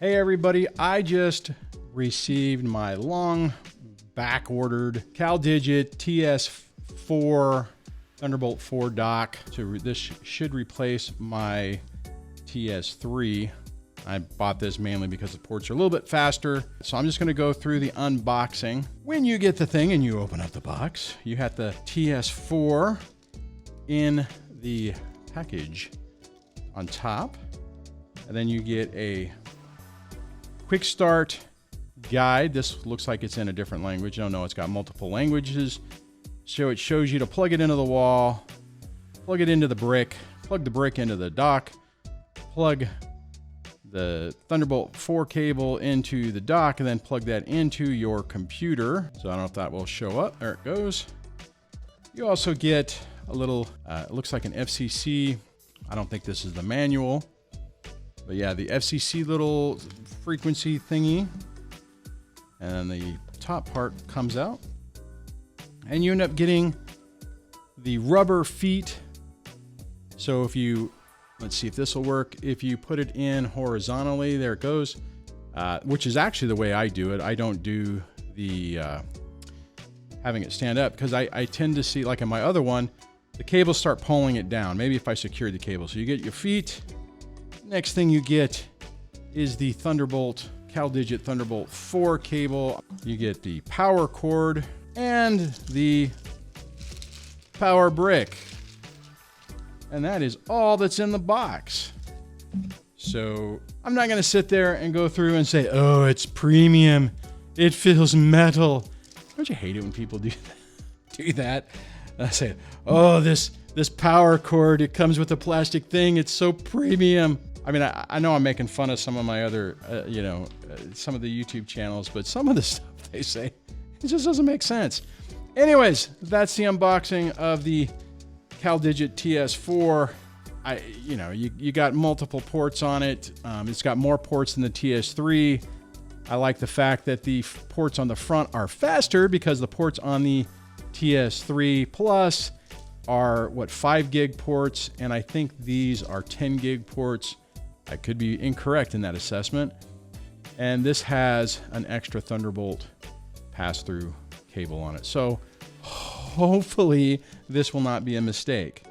Hey everybody, I just received my long back-ordered Caldigit TS4 Thunderbolt 4 dock. So this should replace my TS3. I bought this mainly because the ports are a little bit faster. So I'm just gonna go through the unboxing. When you get the thing and you open up the box, you have the TS4 in the package on top. And then you get a quick start guide. This looks like it's in a different language. No, it's got multiple languages. So it shows you to plug it into the wall, plug it into the brick, plug the brick into the dock, plug the Thunderbolt 4 cable into the dock, and then plug that into your computer. So I don't know if that will show up. There it goes. You also get a little, it looks like an FCC. I don't think this is the manual. But yeah, the FCC little frequency thingy. And then the top part comes out. And you end up getting the rubber feet. So if you, let's see if this will work. If you put it in horizontally, there it goes. Which is actually the way I do it. I don't do the having it stand up because I tend to see, like in my other one, the cables start pulling it down. Maybe if I secure the cable. So you get your feet. Next thing you get is the Caldigit Thunderbolt 4 cable. You get the power cord and the power brick. And that is all that's in the box. So I'm not gonna sit there and go through and say, oh, it's premium. It feels metal. Don't you hate it when people do that? I say, oh, this power cord, it comes with a plastic thing. It's so premium. I mean, I know I'm making fun of some of my other, some of the YouTube channels, but some of the stuff they say, it just doesn't make sense. Anyways, that's the unboxing of the Caldigit TS4. You got multiple ports on it. It's got more ports than the TS3. I like the fact that the ports on the front are faster because the ports on the TS3 Plus are 5 gig ports, and I think these are 10 gig ports. I could be incorrect in that assessment. And this has an extra Thunderbolt pass-through cable on it. So hopefully this will not be a mistake.